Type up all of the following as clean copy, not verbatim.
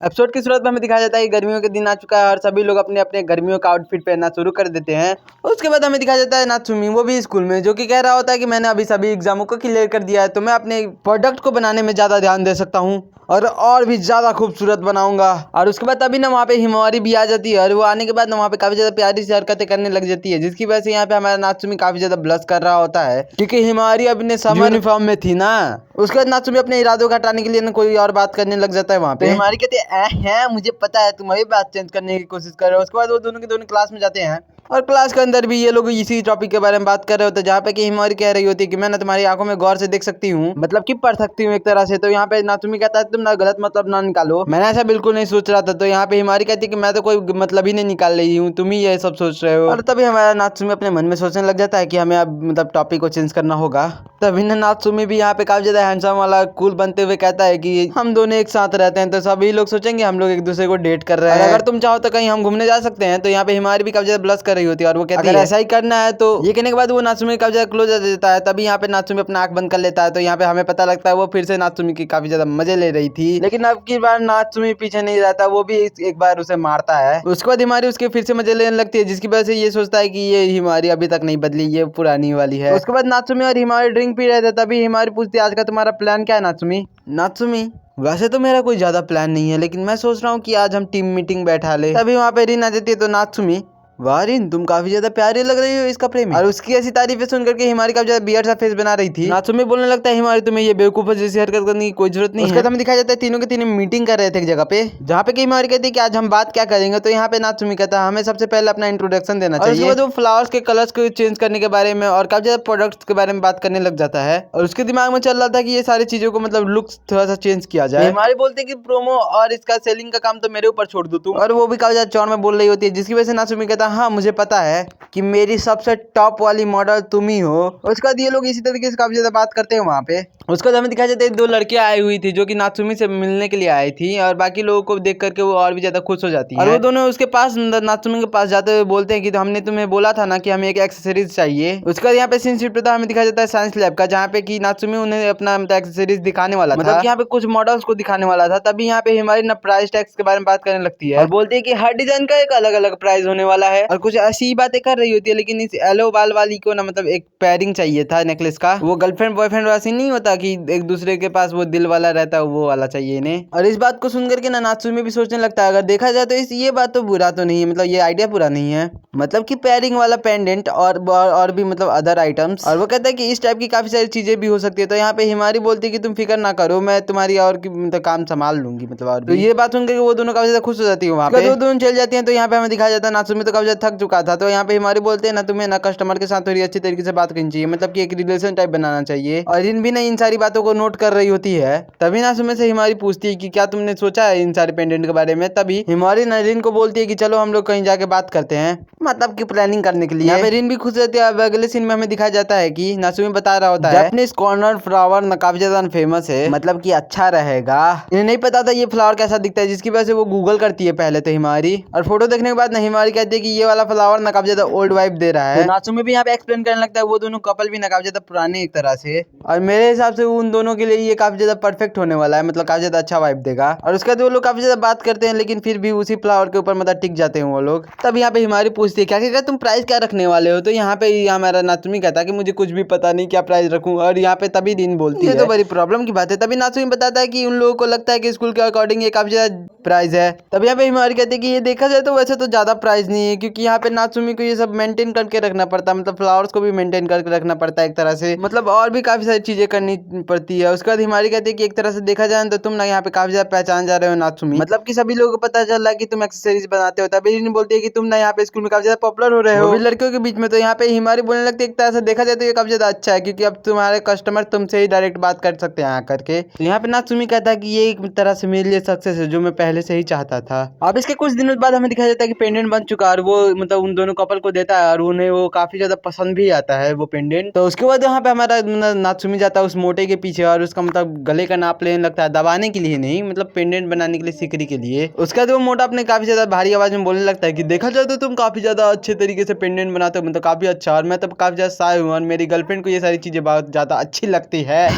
Episode की शुरुआत में हमें दिखाया जाता है कि गर्मियों के दिन आ चुका है और सभी लोग अपने अपने गर्मियों का आउटफिट पहनना शुरू कर देते हैं। उसके बाद हमें दिखाया जाता है नात्सुमी, वो भी स्कूल में, जो कि कह रहा होता है कि मैंने अभी सभी एग्जामों को क्लियर कर दिया है तो मैं अपने प्रोडक्ट को बनाने में ज़्यादा ध्यान दे सकता हूँ और भी ज़्यादा खूबसूरत बनाऊंगा। और उसके बाद तभी ना वहाँ पे हिमावरी भी आ जाती है और वो आने के बाद ना वहाँ पे काफ़ी ज़्यादा प्यारी सी हरकतें करने लग जाती है, जिसकी वजह से यहाँ पे हमारा नात्सुमी काफ़ी ज़्यादा ब्लश कर रहा होता है क्योंकि हिमावरी अपने समर यूनिफॉर्म में थी ना। उसके बाद नात्सुमी अपने इरादों को हटाने के लिए ना कोई और बात करने लग जाता है वहाँ पे। हिमावरी कहती है मुझे पता है, तुम वही बात चेंज करने की कोशिश कर रहे हो। उसके बाद वो दोनों के दोनों क्लास में जाते हैं और क्लास के अंदर भी ये लोग इसी टॉपिक के बारे में बात कर रहे होते हैं, जहाँ पे कि हिमावरी कह रही होती है कि मैं ना तुम्हारी आंखों में गौर से देख सकती हूँ, मतलब कि पढ़ सकती हूँ एक तरह से। तो यहाँ पे नात्सुमी कहता है तुम ना गलत मतलब ना निकालो, मैंने ऐसा बिल्कुल नहीं सोच रहा था। तो यहाँ पे हिमावरी कहती है कि मैं तो कोई मतलब ही नहीं निकाल रही हूँ, तुम ही ये सब सोच रहे हो। और तभी हमारा नात्सुमी अपने मन में सोचने लग जाता है कि हमें अब मतलब टॉपिक को चेंज करना होगा। तभी ना नात्सुमी भी यहाँ पे काफी ज्यादा हैंडसम वाला कूल बनते हुए कहता है कि हम दोनों एक साथ रहते हैं तो सभी लोग सोचेंगे हम लोग एक दूसरे को डेट कर रहे हैं, अगर तुम चाहो तो कहीं हम घूमने जा सकते हैं। तो यहाँ पे हिमावरी भी काफी ज्यादा ब्लश कर रही होती है और वो कहती है ऐसा ही करना है। तो ये कहने के बाद वो नात्सुमी काफी ज्यादा क्लोज आ देता है। तभी यहाँ पे नात्सुमी अपना आंख बंद कर लेता है। तो यहाँ पे हमें पता लगता है वो फिर से नात्सुमी की काफी ज्यादा मजे ले रही थी, लेकिन अब की बार नात्सुमी पीछे नहीं रहता, वो भी एक बार उसे मारता है। उसके बाद हिमावरी उसके फिर से मजे लेने लगती है, जिसकी वजह से ये सोचता है कि ये हिमावरी अभी तक नहीं बदली, ये पुरानी वाली है। उसके बाद नात्सुमी और हिमावरी ड्रिंक पी रहे थे, तभी हिमावरी पूछती है आज का तुम्हारा प्लान क्या है नात्सुमी। नात्सुमी वैसे तो मेरा कोई ज्यादा प्लान नहीं है, लेकिन मैं सोच रहा हूँ कि आज हम टीम मीटिंग बैठा ले। तभी वहाँ पे रीन आ जाती है। तो नात्सुमी वाह रीन, तुम काफी ज्यादा प्यारी लग रही हो इस कपड़े में। और उसकी ऐसी तारीफें सुन करके हिमावरी काफी ज्यादा बियर्ड सा फेस बना रही थी। नात्सुमी बोलने लगता है हिमावरी तुम्हें ये बेवकूफ जैसी हरकत करने की कोई जरूरत नहीं है। उसके बाद हमें दिखाया जाता है तीनों के तीनों मीटिंग कर रहे थे एक जगह पे, जहाँ पे हिमावरी कहती है कि आज हम बात क्या करेंगे। तो यहाँ पे नात्सुमी कहता है हमें सबसे पहले अपना इंट्रोडक्शन देना चाहिए। उसके बाद वो फ्लावर्स के कलर्स को चेंज करने के बारे में और काफी ज्यादा प्रोडक्ट्स के बारे में बात करने लग जाता है। और उसके दिमाग में चल रहा था कि ये सारी चीजों को मतलब लुक्स थोड़ा सा चेंज किया जाए। हिमावरी बोलते कि प्रोमो और इसका सेलिंग का काम तो मेरे ऊपर छोड़ दो तुम, और वो भी काफी ज्यादा चौड़ में बोल रही होती है, जिसकी वजह से नात्सुमी कहता है हाँ मुझे पता है कि मेरी सबसे टॉप वाली मॉडल तुम ही हो। उसके बाद ये लोग इसी तरीके से काफी ज्यादा बात करते हैं वहाँ पे। उसके बाद हमें दिखाया जाता है दो लड़कियां आई हुई थी जो कि नात्सुमी से मिलने के लिए आई थी, और बाकी लोगों को देख करके वो और भी ज्यादा खुश हो जाती हैं। और वो दोनों उसके पास नात्सुमी के पास जाते हुए बोलते हैं कि तो हमने तुम्हें बोला था ना कि हमें एक एक्सेसरीज चाहिए। उसके बाद यहाँ पे सीन शिफ्ट होता है, हमें दिखाया जाता है साइंस लैब का, जहाँ पे कि नात्सुमी उन्हें अपना एक्सेसरीज दिखाने वाला था, मतलब यहाँ पे कुछ मॉडल्स को दिखाने वाला था। तभी यहाँ पे हमारी ना प्राइस टैग्स के बारे में बात करने लगती है और बोलती है कि हर डिजाइन का एक अलग अलग प्राइस होने वाला है, और कुछ ऐसी ही बातें कर रही होती है। लेकिन इस येलो बाल वाली को ना मतलब एक पेयरिंग चाहिए था नेकलेस का, वो गर्लफ्रेंड बॉयफ्रेंड वैसे नहीं होता कि एक दूसरे के पास वो दिल वाला रहता है, वो वाला चाहिए इन्हें। और इस बात को सुन करके ना नात्सुमी भी सोचने लगता है अगर देखा जाए तो ये बात तो बुरा तो नहीं है, मतलब ये आइडिया बुरा नहीं है, मतलब कि पेयरिंग वाला पेंडेंट और भी मतलब अदर आइटम्स। और वो कहता है कि इस टाइप की काफी सारी चीजें भी हो सकती है। तो यहाँ पे हिमारी बोलती है कि तुम फिक्र ना करो, मैं तुम्हारी और की मतलब काम संभाल लूंगी, मतलब और भी। तो ये बात सुनकर वो दोनों काफी ज्यादा खुश हो जाती है वहाँ पे। वो दोनों चल जाती हैं। तो यहाँ पे हमें दिखाया जाता है नात्सुमी तो काफी ज्यादा थक चुका था। तो यहाँ पे हिमारी बोलते हैं ना तुम्हें ना कस्टमर के साथ थोड़ी अच्छी तरीके से बात करनी चाहिए, मतलब कि एक रिलेशन टाइप बनाना चाहिए। और इन भी ना इन सारी बातों को नोट कर रही होती है। तभी नात्सुमी से हिमारी पूछती है कि क्या तुमने सोचा है इन सारे पेंडेंट के बारे में। तभी हिमारी नरीन को बोलती है कि चलो हम लोग कहीं जाके बात करते हैं, मतलब की प्लानिंग करने के लिए। यहाँ पे रिन भी खुश रहती है। अब अगले सीन में हमें दिखाया जाता है कि नात्सुमी बता रहा होता है जापानीज कॉर्नर फ्लावर ना काफी ज्यादा फेमस है, मतलब कि अच्छा रहेगा। इन्हें नहीं पता था ये फ्लावर कैसा दिखता है, जिसकी वजह से वो गूगल करती है पहले तो हिमारी, और फोटो देखने के बाद ना हिमारी कहती है कि ये वाला फ्लावर ना काफी ज्यादा ओल्ड वाइब दे रहा है। तो नात्सुमी भी यहाँ पे एक्सप्लेन करने लगता है वो दोनों कपल भी ना काफी ज्यादा पुराने एक तरह से, और मेरे हिसाब से उन दोनों के लिए ये काफी ज्यादा परफेक्ट होने वाला है, मतलब काफी ज्यादा अच्छा वाइब देगा। और उसके बाद वो लोग काफी ज्यादा बात करते हैं, लेकिन फिर भी उसी फ्लावर के ऊपर मतलब टिक जाते हैं वो लोग। तब यहाँ पे हिमारी पूछती है क्या क्या तुम प्राइस क्या रखने वाले हो। तो यहाँ पे हमारा नात्सुमी कहता है कि मुझे कुछ भी पता नहीं क्या प्राइस रखूं। और यहाँ पे तभी रिन बोलती है ये तो बड़ी प्रॉब्लम की बात है। तभी नात्सुमी बताता है कि उन लोगों को लगता है कि स्कूल के अकॉर्डिंग ये काफी ज्यादा प्राइस है। तब यहाँ पे हिमारी कहते हैं कि ये देखा जाए तो वैसे तो ज्यादा प्राइस नहीं है, क्योंकि यहाँ पे नात्सुमी को ये सब मेंटेन करके रखना पड़ता है, मतलब फ्लावर्स को भी मेंटेन करके रखना पड़ता है एक तरह से, मतलब और भी काफी सारी चीजें करनी पड़ती है। उसके बाद हिमारी कहती है कि एक तरह से देखा जाए तो तुम ना यहाँ पे काफी ज्यादा पहचान जा रहे हो नात्सुमी, मतलब कि सभी लोगों को पता चल रहा है कि तुम एक्सेसरीज बनाते हो। तभी रिन बोलती है कि तुम ना यहाँ पे स्कूल में काफी ज्यादा पॉपुलर हो रहे हो लड़कियों के बीच में। तो यहाँ पे हिमारी बोलने लगती है एक तरह से देखा जाए तो ये काफी ज्यादा अच्छा है, क्योंकि अब तुम्हारे कस्टमर तुमसे ही डायरेक्ट बात कर सकते हैं आकर के। तो यहाँ पे नात्सुमी कहता है कि ये एक तरह से मेरे लिए सक्सेस है जो मैं पहले से ही चाहता था। अब इसके कुछ दिनों बाद हमें दिखाया जाता है कि पेंडेंट बन चुका है, और वो मतलब उन दोनों कपल को देता है और उन्हें वो काफी ज्यादा पसंद भी आता है वो पेंडेंट। तो उसके बाद यहाँ पे हमारा नात्सुमी जाता है उस मोटे के पीछे और उसका मतलब गले का नाप लेने लगता है, दबाने के लिए नहीं, मतलब पेंडेंट बनाने के लिए, सिकरी के लिए। उसके बाद वो मोटा अपने काफी ज्यादा भारी आवाज में बोलने लगता है कि देखा जाए तो तुम काफी ज्यादा अच्छे तरीके से पेंडेंट बनाते हो, मतलब काफी अच्छा, और मैं तब काफी ज्यादा शाय हूँ और मेरी गर्लफ्रेंड को ये सारी चीजें बहुत ज्यादा अच्छी लगती है।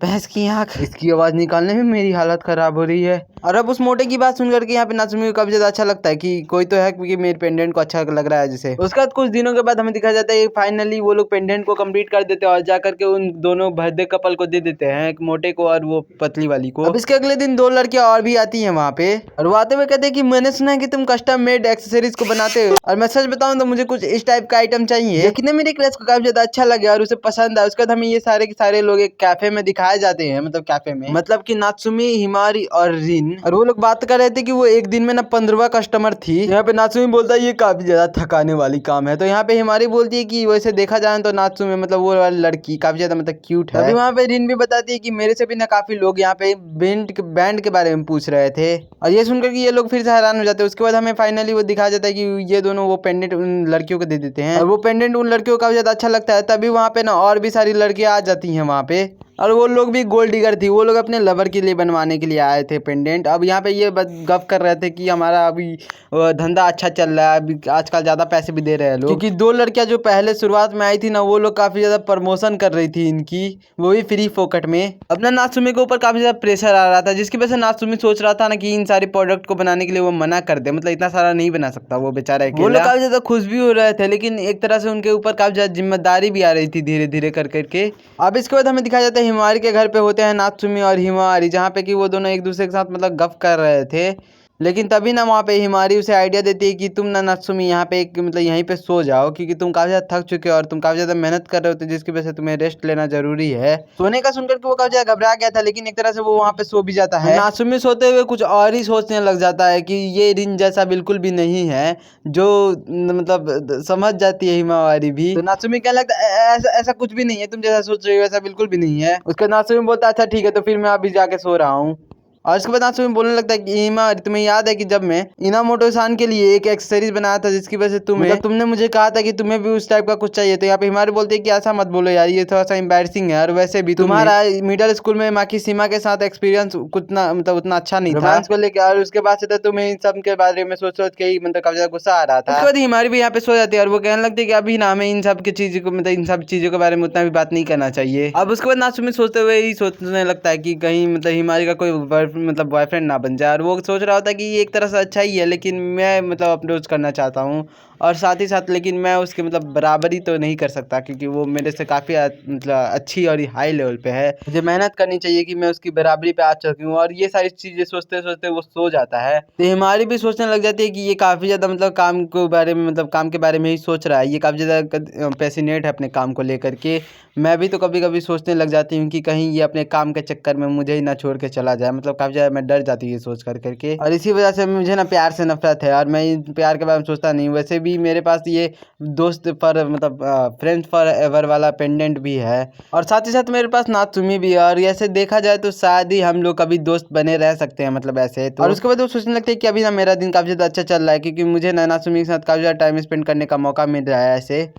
भैंस की आँख, इसकी आवाज़ निकालने में मेरी हालत ख़राब हो रही है। और अब उस मोटे की बात सुन करके यहाँ पे नात्सुमी को काफ़ी ज़्यादा अच्छा लगता है कि कोई तो है क्योंकि मेरे पेंडेंट को अच्छा लग रहा है जिसे। उसके बाद कुछ दिनों के बाद हमें दिखाया जाता है फाइनली वो लोग पेंडेंट को कंप्लीट कर देते हैं और जाकर के उन दोनों बर्थडे कपल को दे देते हैं, एक मोटे को और वो पतली वाली को। अब इसके अगले दिन 2 लड़कियां और भी आती हैं वहाँ पे, और वो आते हुए कहते हैं कि मैंने सुना है कि तुम कस्टम मेड एक्सेसरीज को बनाते हो, और मैं सच बताऊं तो मुझे कुछ इस टाइप का आइटम चाहिए। देखने मेरे क्लास को काफी ज्यादा अच्छा लगे और उसे पसंद आया। उसके बाद हमें ये सारे के सारे लोग एक कैफे में दिखाए जाते हैं, मतलब कैफे में मतलब कि नात्सुमी, हिमारी और रिन, और वो लोग बात कर रहे थे कि वो एक दिन में ना 15वां कस्टमर थी। यहाँ पे नात्सुमी बोलता है ये काफी ज्यादा थकाने वाली काम है, तो यहाँ पे हिमारी बोलती है कि वैसे देखा जाए तो नात्सुमी मतलब वो वाली लड़की काफी ज्यादा मतलब क्यूट है। अभी वहाँ पे रिन भी बताती है कि मेरे से भी ना काफी लोग यहाँ पे बैंड के बारे में पूछ रहे थे, और ये सुनकर कि ये लोग फिर से हैरान हो जाते हैं। उसके बाद हमें फाइनली वो दिखाया जाता है कि ये दोनों वो पेंडेंट उन लड़कियों को दे देते हैं, और वो पेंडेंट उन लड़कियों को काफी ज्यादा अच्छा लगता है। तभी वहाँ पे ना और भी सारी लड़कियां आ जाती हैं वहाँ पे, और वो लोग भी गोल्ड डिगर थी, वो लोग अपने लवर के लिए बनवाने के लिए आए थे पेंडेंट। अब यहाँ पे ये गप कर रहे थे कि हमारा अभी धंधा अच्छा चल रहा है, अभी आजकल ज़्यादा पैसे भी दे रहे हैं लोग, क्योंकि 2 लड़कियाँ जो पहले शुरुआत में आई थी ना वो लोग काफ़ी ज़्यादा प्रमोशन कर रही थी इनकी, वो भी फ्री फोकट में। अपना नात्सुमी के ऊपर काफ़ी ज़्यादा प्रेशर आ रहा था, जिसकी वजह से नात्सुमी सोच रहा था ना कि इन सारी प्रोडक्ट को बनाने के लिए वो मना कर दे, मतलब इतना सारा नहीं बना सकता वो बेचारा अकेला। वो लोग काफ़ी ज़्यादा खुश भी हो रहे थे, लेकिन एक तरह से उनके ऊपर काफ़ी ज़्यादा जिम्मेदारी भी आ रही थी धीरे धीरे कर करके। अब इसके बाद हमें दिखाया जाता है हिमारी के घर पे होते हैं नात्सुमी और हिमारी, जहाँ पे कि वो दोनों एक दूसरे के साथ मतलब गप कर रहे थे। लेकिन तभी ना वहाँ पे हिमारी उसे आइडिया देती है कि तुम ना नात्सुमी यहाँ पे एक मतलब यहीं पे सो जाओ, क्योंकि तुम काफ़ी ज़्यादा थक चुके हो और तुम काफ़ी ज़्यादा मेहनत कर रहे हो, तो जिसकी वजह से तुम्हें रेस्ट लेना जरूरी है। सोने का सुनकर के वो काफ़ी ज़्यादा घबरा गया था, लेकिन एक तरह से वो वहाँ पे सो भी जाता है। नात्सुमी सोते हुए कुछ और ही सोचने लग जाता है कि ये रिन जैसा बिल्कुल भी नहीं है, जो मतलब समझ जाती है हिमावारी भी। तो नात्सुमी क्या लगता है ऐसा कुछ भी नहीं है, तुम जैसा सोच रही हो ऐसा बिल्कुल भी नहीं है। उसके नात्सुमी बोलता है अच्छा ठीक है, तो फिर मैं अभी जाके सो रहा हूँ। और उसके बाद नात्सुमी बोलने लगता है कि हिमारी, तुम्हें याद है कि जब मैं इनामोटो-सान के लिए एक एक्सेसरीज बनाया था, जिसकी वजह से तुमने मुझे कहा था कि तुम्हें भी उस टाइप का कुछ चाहिए। तो यहाँ पे हिमारी बोलती है कि ऐसा मत बोलो यार, ये थोड़ा सा एम्बैरसिंग है, और वैसे भी तुम्हारा मिडिल स्कूल में माकिशिमा के साथ एक्सपीरियंस उतना मतलब उतना अच्छा नहीं था रोमांस को लेकर, और उसके बाद से तो तुम्हें इन सब के बारे में सोच सोच के ही मतलब काफी ज्यादा गुस्सा आ रहा था। उसके बाद हिमारी भी यहाँ पे सो जाती है, और वो कहने लगती है कि अभी ना हमें इन सब की चीज को मतलब इन सब चीजों के बारे में उतना भी बात नहीं करना चाहिए। अब उसके बाद नात्सुमी सोचते हुए ही सोचने लगता है कि कहीं मतलब हिमारी का कोई मतलब बॉयफ्रेंड ना बन जाए, और वो सोच रहा होता है कि ये एक तरह से अच्छा ही है, लेकिन मैं मतलब अप्रोच करना चाहता हूँ, और साथ ही साथ लेकिन मैं उसके मतलब बराबरी तो नहीं कर सकता, क्योंकि वो मेरे से काफ़ी मतलब अच्छी और हाई लेवल पे है, मुझे मेहनत करनी चाहिए कि मैं उसकी बराबरी पे आ सकूँ। और ये सारी चीज़ें सोचते सोचते वो सो जाता है। तो हिमारी भी सोचने लग जाती है कि ये काफ़ी ज़्यादा मतलब काम के बारे में मतलब काम के बारे में ही सोच रहा है, ये काफ़ी ज़्यादा पैसिनेट है अपने काम को लेकर के। मैं भी तो कभी कभी सोचने लग जाती हूँ कि कहीं ये अपने काम के चक्कर में मुझे ही ना छोड़ के चला जाए, मतलब काफ़ी ज़्यादा मैं डर जाती हूँ ये सोच करके। और इसी वजह से मुझे ना प्यार से नफरत है, और मैं प्यार के बारे में सोचता नहीं। वैसे भी मेरे पास ये दोस्त पर मतलब फ्रेंड्स फॉर एवर वाला पेंडेंट भी है, और साथ ही साथ मेरे पास नात्सुमी भी है, और ऐसे देखा जाए तो शायद ही हम लोग कभी दोस्त बने रह सकते हैं, मतलब ऐसे तो। और उसके बाद वो सोचने लगते हैं कि अभी ना मेरा दिन काफ़ी ज़्यादा अच्छा चल रहा है, क्योंकि मुझे ना नात्सुमी के साथ काफ़ी ज़्यादा टाइम स्पेंड करने का मौका मिल रहा है ऐसे,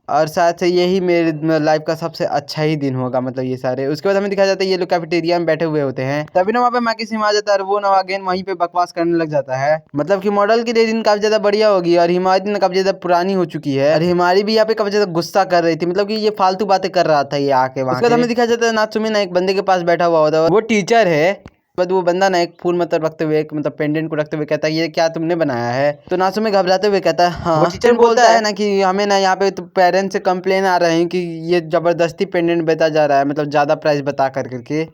और साथ से यही मेरे लाइफ का सबसे अच्छा ही दिन होगा, मतलब ये सारे। उसके बाद हमें दिखाया जाता है ये लोग कैफेटेरिया में बैठे हुए होते हैं, तभी ना वहाँ पे माकिशिमा आ जाता है, और वो ना अगेन वहीं पे बकवास करने लग जाता है, मतलब कि मॉडल की रेटिंग काफी ज्यादा बढ़िया होगी, और हिमारी ना काफी ज्यादा पुरानी हो चुकी है, और हिमारी भी यहाँ पे काफी ज्यादा गुस्सा कर रही थी, मतलब कि ये फालतू बातें कर रहा था ये आके वहाँ। उसके बाद हमें दिखाया जाता है नात्सुमी ना एक बंदे के पास बैठा हुआ होता है, वो टीचर है। बट वो बंदा ना एक फूल मतलब रखते हुए, एक मतलब पेंडेंट को रखते हुए कहता है ये क्या तुमने बनाया है। तो नात्सुमी घबराते हुए कहता है हाँ। वो टीचर बोलता है ना कि हमें ना यहाँ पे तो पेरेंट्स से कंप्लेन आ रहे हैं कि ये जबरदस्ती पेंडेंट बेचा जा रहा है, मतलब ज़्यादा प्राइस बता करके।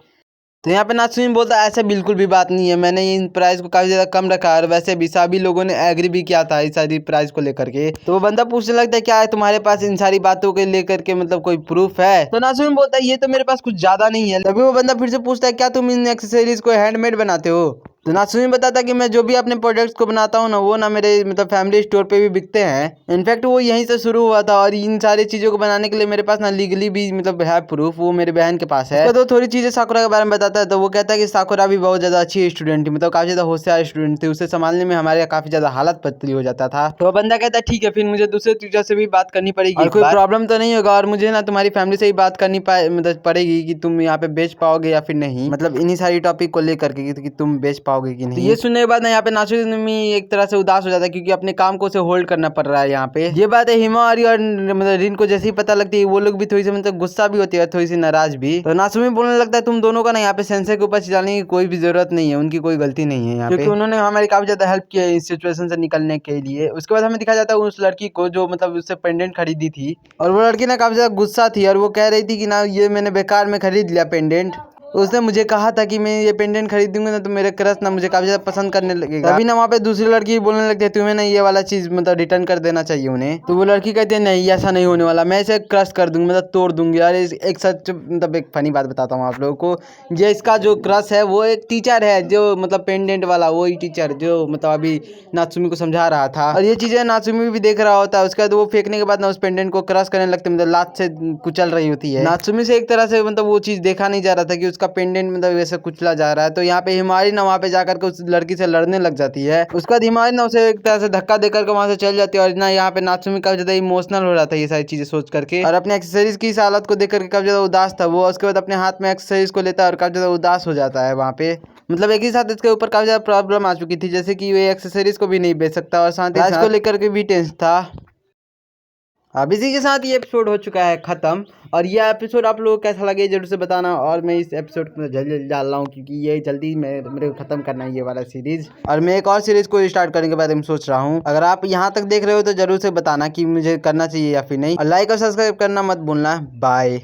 तो यहाँ पे नात्सुमी बोलता है ऐसा बिल्कुल भी बात नहीं है, मैंने इन प्राइस को काफ़ी ज़्यादा कम रखा है, और वैसे भी सभी लोगों ने एग्री भी किया था इस सारी प्राइस को लेकर के। तो वो बंदा पूछने लगता है क्या है तुम्हारे पास इन सारी बातों के लेकर के मतलब कोई प्रूफ है। तो नात्सुमी बोलता है ये तो मेरे पास कुछ ज़्यादा नहीं है। तभी वो बंदा फिर से पूछता है क्या तुम इन एक्सेसरीज को हैंडमेड बनाते हो। तो नात्सुमी बताता है कि मैं जो भी अपने प्रोडक्ट्स को बनाता हूँ ना वो ना मेरे मतलब फैमिली स्टोर पे भी बिकते हैं, इनफैक्ट वो यहीं से शुरू हुआ था, और इन सारी चीज़ों को बनाने के लिए मेरे पास ना लीगली भी मतलब है प्रूफ, वो मेरी बहन के पास है। तो थोड़ी चीज़ें साकुरा के बारे में बताता है, तो वो कहता है कि साकुरा भी बहुत ज़्यादा अच्छी स्टूडेंट थी, मतलब काफ़ी ज़्यादा होशियार स्टूडेंट थी, उसे संभालने में हमारे काफ़ी ज़्यादा हालत पतली हो जाता था। तो वो बंदा कहता है ठीक है फिर मुझे दूसरे टीचर से भी बात करनी पड़ेगी, और कोई प्रॉब्लम तो नहीं होगा, और मुझे ना तुम्हारी फैमिली से ही बात करनी मतलब पड़ेगी कि तुम यहाँ पे बेच पाओगे या फिर नहीं, मतलब इन्हीं सारी टॉपिक को लेकर के कि तुम बेच पाओगे कि नहीं। तो ये सुनने के बाद ना यहाँ पे नासुमी एक तरह से उदास हो जाता है क्योंकि अपने काम को उसे होल्ड करना पड़ रहा है यहाँ पे। ये बात है हिमावारी और मतलब रिन को जैसे ही पता लगती है वो लोग भी थोड़ी सी मतलब गुस्सा भी होती है, थोड़ी सी नाराज भी। तो नासुमी बोलने लगता है तुम दोनों का ना यहाँ पे सेंसर के ऊपर चिल्लाने की कोई भी जरूरत नहीं है, उनकी कोई गलती नहीं है यहाँ पे, क्योंकि उन्होंने हमारी काफी ज्यादा हेल्प की है इस सिचुएशन से निकलने के लिए। उसके बाद हमें दिखाया जाता है उस लड़की को जो मतलब उससे पेंडेंट खरीदी थी, और वो लड़की ना काफी ज्यादा गुस्सा थी और वो कह रही थी कि ना ये मैंने बेकार में खरीद लिया पेंडेंट। उसने मुझे कहा था कि मैं ये पेंडेंट खरीदूंगा ना तो मेरे क्रश ना मुझे काफी ज्यादा पसंद करने लगेगा। तभी ना वहाँ पे दूसरी लड़की बोलने लगती है तुम्हें ना ये वाला चीज मतलब रिटर्न कर देना चाहिए उन्हें। तो वो लड़की कहती है नहीं ऐसा नहीं होने वाला, मैं इसे क्रश कर दूंगी मतलब तोड़ दूंगी। और एक सच मतलब एक फनी बात बताता हूँ आप लोगों को, ये इसका जो क्रश है वो एक टीचर है जो मतलब पेंडेंट वाला, वही टीचर जो मतलब अभी नात्सुमी को समझा रहा था। और ये चीजें नात्सुमी भी देख रहा होता है। उसके बाद वो फेंकने के बाद ना उस पेंडेंट को क्रश करने लगते मतलब लात से कुचल रही होती है। नात्सुमी से एक तरह से मतलब वो चीज देखा नहीं जा रहा था कि उसका पेंडेंट मतलब वैसे कुचला जा रहा है। तो यहाँ पे हिमारी ना वहाँ पे जाकर के उस लड़की से लड़ने लग जाती है। उसके बाद हिमारी ना उसे एक तरह से धक्का देकर के वहाँ से चल जाती है। और ना यहाँ पे नात्सुमी काफी ज्यादा इमोशनल हो रहा था ये सारी चीजें सोच करके, और अपने एक्सेसरीज की इस हालत को देख करके काफी ज्यादा उदास था वो। उसके बाद अपने हाथ में एक्सेसरीज को लेता है और काफी ज्यादा उदास हो जाता है वहाँ पे। मतलब एक ही साथ इसके ऊपर काफी ज्यादा प्रॉब्लम आ चुकी थी, जैसे कि ये एक्सेसरीज को भी नहीं बेच सकता और साथ ही राज को लेकर के भी टेंस था। अब इसी के साथ ये एपिसोड हो चुका है खत्म। और ये एपिसोड आप लोगों को कैसा लगे जरूर से बताना। और मैं इस एपिसोड को जल्दी जल्दी डाल रहा हूँ क्योंकि ये जल्दी मेरे को खत्म करना है ये वाला सीरीज, और मैं एक और सीरीज को स्टार्ट करने के बारे में सोच रहा हूँ। अगर आप यहाँ तक देख रहे हो तो जरूर से बताना कि मुझे करना चाहिए या फिर नहीं, और लाइक और सब्सक्राइब करना मत भूलना। बाय।